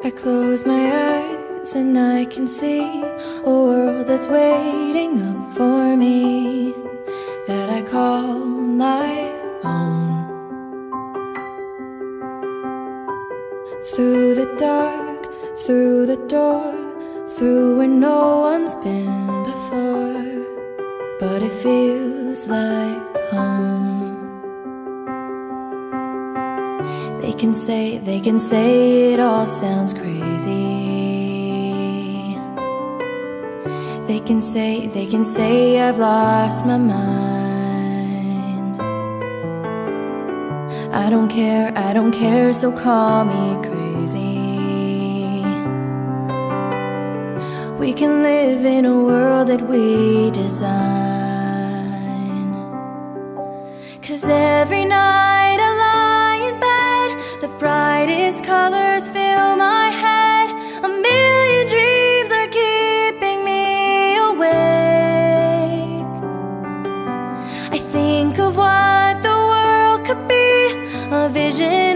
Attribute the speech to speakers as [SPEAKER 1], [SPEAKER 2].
[SPEAKER 1] I close my eyes and I can see a world that's waiting up for me, that I call my own. Through the dark, through the door, through where no one's been before, but it feels like home. They can say it all sounds crazy. They can say I've lost my mind. I don't care, so call me crazy. We can live in a world that we design. 'Cause every night I lie in bed, the brightest colors fill my head. A million dreams are keeping me awake. I think of what the world could be, a vision